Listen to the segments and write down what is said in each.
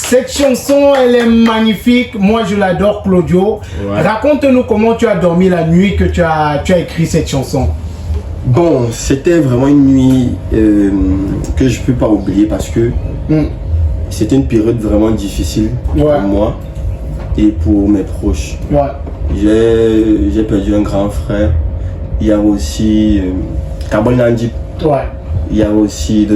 Cette chanson, elle est magnifique. Moi, je l'adore, Claudio. Ouais. Raconte-nous comment tu as dormi la nuit que tu as écrit cette chanson. Bon, c'était vraiment une nuit que je ne peux pas oublier parce que c'était une période vraiment difficile pour moi et pour mes proches. Ouais. J'ai perdu un grand frère. Il y a aussi Carbon Nandip. Ouais. Il y a aussi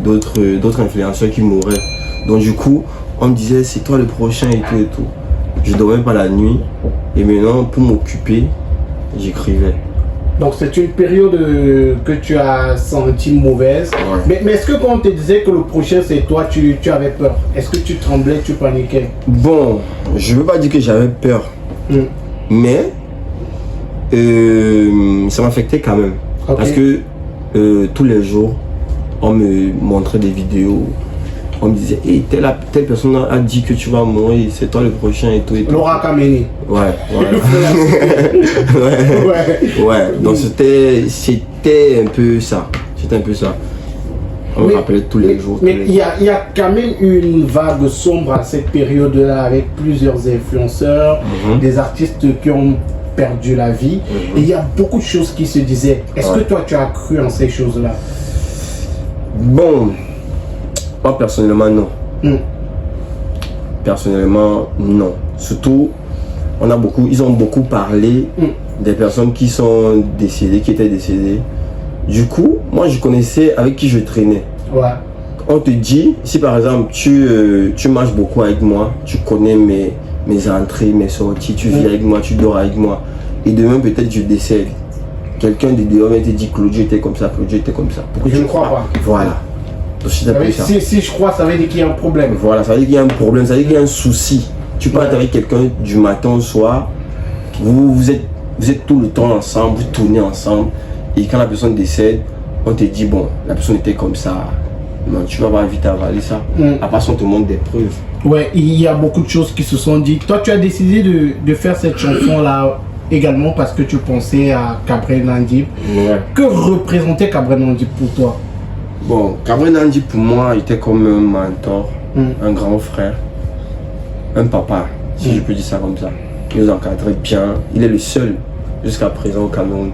d'autres influenceurs qui mouraient. Donc du coup, on me disait c'est toi le prochain et tout et tout. Je dormais pas la nuit et maintenant pour m'occuper, j'écrivais. Donc c'est une période que tu as senti mauvaise. Ouais. Mais est-ce que quand on te disait que le prochain c'est toi, tu avais peur? Est-ce que tu tremblais, tu paniquais? Bon, je veux pas dire que j'avais peur, mais ça m'affectait quand même. Okay. Parce que tous les jours, on me montrait des vidéos. On me disait, hey, telle personne a dit que tu vas mourir, c'est toi le prochain et tout et tout. Laura Kameni. Ouais, ouais. Donc c'était un peu ça. C'était un peu ça. On me rappelait tous les jours. Mais il y a quand même une vague sombre à cette période-là avec plusieurs influenceurs, des artistes qui ont perdu la vie. Et il y a beaucoup de choses qui se disaient. Est-ce que toi tu as cru en ces choses-là? Bon, moi personnellement non. Personnellement non. Surtout, ils ont beaucoup parlé des personnes qui sont décédées, qui étaient décédées. Du coup, moi je connaissais avec qui je traînais. Ouais. On te dit, si par exemple tu marches beaucoup avec moi, tu connais mes entrées, mes sorties, tu vis avec moi, tu dors avec moi, et demain peut-être je décède. Quelqu'un de dehors te dit Claudio était comme ça, Claudio était comme ça. Pourquoi je ne crois pas. Voilà. Donc, si je crois, ça veut dire qu'il y a un problème. Voilà, ça veut dire qu'il y a un problème, ça veut dire qu'il y a un souci. Tu parles avec quelqu'un du matin au soir, vous êtes tout le temps ensemble, vous tournez ensemble, et quand la personne décède, on te dit bon, la personne était comme ça. Non, tu vas pas vite avaler ça. À part si on te montre des preuves. Ouais, il y a beaucoup de choses qui se sont dites. Toi, tu as décidé de faire cette chanson-là également parce que tu pensais à Cabrel Nandip. Ouais. Que représentait Cabrel Nandip pour toi? Bon, Cabrel Nandip pour moi était comme un mentor, un grand frère, un papa, si je peux dire ça comme ça. Il nous encadrait bien. Il est le seul jusqu'à présent au Cameroun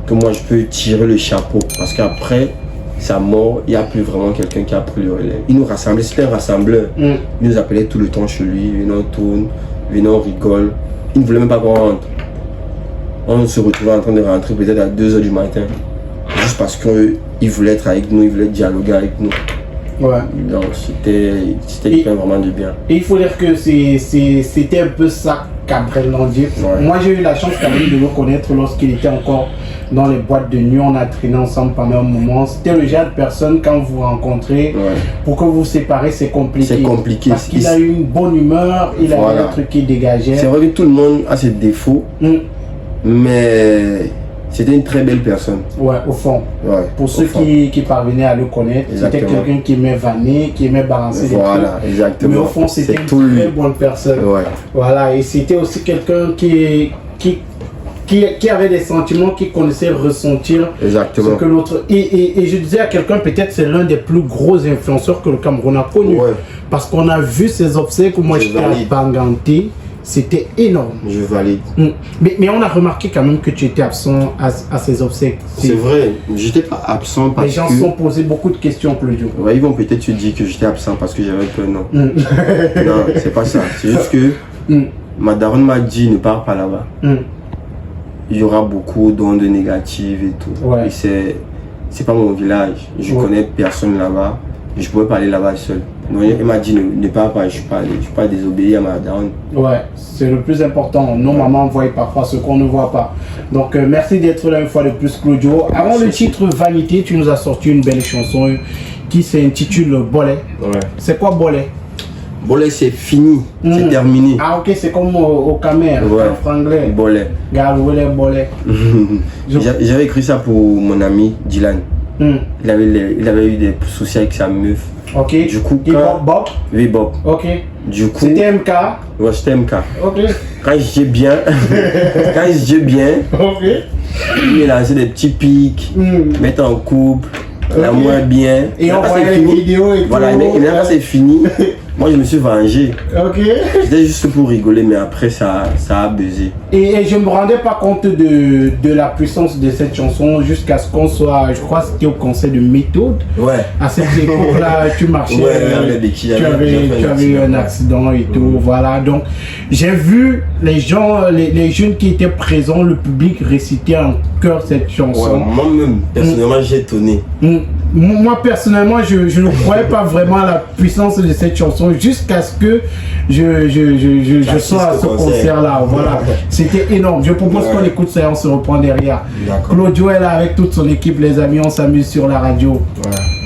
que moi je peux tirer le chapeau parce qu'après sa mort, il n'y a plus vraiment quelqu'un qui a pris le relais. Il nous rassemblait, c'était un rassembleur. Il nous appelait tout le temps chez lui, venons on tourne, venons on rigole. Il ne voulait même pas qu'on rentre. On se retrouvait en train de rentrer peut-être à 2 h du matin. Juste parce qu'il voulait être avec nous, il voulait dialoguer avec nous. Ouais. Donc c'était quelqu'un vraiment de bien. Et il faut dire que c'était un peu ça, Cabrel Nandip. Ouais. Moi j'ai eu la chance quand même de le connaître lorsqu'il était encore dans les boîtes de nuit. On a traîné ensemble pendant un moment. C'était le genre de personne, quand vous rencontrez, pour que vous vous séparez, c'est compliqué. C'est compliqué. Parce qu'il a eu une bonne humeur, il a eu un truc qui dégageait. C'est vrai que tout le monde a ses défauts, mais c'était une très belle personne. Ouais, au fond. Ouais, pour ceux qui parvenaient à le connaître, c'était quelqu'un qui aimait vanner, qui aimait balancer des trucs. Voilà, exactement. Mais au fond, c'était une très bonne personne. Ouais. Voilà, et c'était aussi quelqu'un qui avait des sentiments, qui connaissait ressentir ce que l'autre. Et je disais à quelqu'un, peut-être c'est l'un des plus gros influenceurs que le Cameroun a connu. Ouais. Parce qu'on a vu ses obsèques, moi j'étais à Banganté. C'était énorme. Je valide. Mais on a remarqué quand même que tu étais absent à ces obsèques. C'est vrai, j'étais pas absent parce que... Les gens se sont posé beaucoup de questions, Claudio. Ouais, ils vont peut-être te dire que j'étais absent parce que j'avais peur, non. Non, c'est pas ça. C'est juste que ma daronne m'a dit ne pars pas là-bas. Il y aura beaucoup d'ondes négatives et tout. Ouais. Et c'est pas mon village. Je connais personne là-bas. Je pouvais pas aller là-bas seul. Donc, elle m'a dit ne pars pas, je suis pas désobéi à ma daronne. Ouais, c'est le plus important. Nos mamans voient parfois ce qu'on ne voit pas. Donc merci d'être là une fois de plus, Claudio. Avant le titre Vanité, tu nous as sorti une belle chanson qui s'intitule Bolé. Ouais. C'est quoi Bolé? Bolé, c'est fini, c'est terminé. Ah ok, c'est comme au Camer, en franglais. Bolé. Bolé. J'avais écrit ça pour mon ami Dylan. Il avait eu des soucis avec sa meuf. Ok. Du coup, Bob? Oui, Bob. Ok. Du coup. C'était MK? Ouais, c'était MK. Ok. Quand je dis bien, ok. Il a lancé des petits pics, mettre en couple, l'amour est bien. Et on voyait les vidéos et tout. Voilà, mais quand c'est fini, Moi, je me suis vengé. Ok. C'était juste pour rigoler, mais après, ça a buzzé. Et je ne me rendais pas compte de la puissance de cette chanson jusqu'à ce qu'on soit, je crois que c'était au concert de Méthode. Ouais. À cette époque-là, tu marchais, tu avais eu un accident et tout, voilà. Donc, j'ai vu les gens, les jeunes qui étaient présents, le public réciter en chœur cette chanson. Ouais, moi-même, personnellement, j'ai étonné. Moi, personnellement, je ne croyais pas vraiment à la puissance de cette chanson jusqu'à ce que je sois à ce concert-là. Voilà. C'était énorme. Je propose qu'on écoute ça et on se reprend derrière. Claudio est là avec toute son équipe, les amis. On s'amuse sur la radio. Ouais.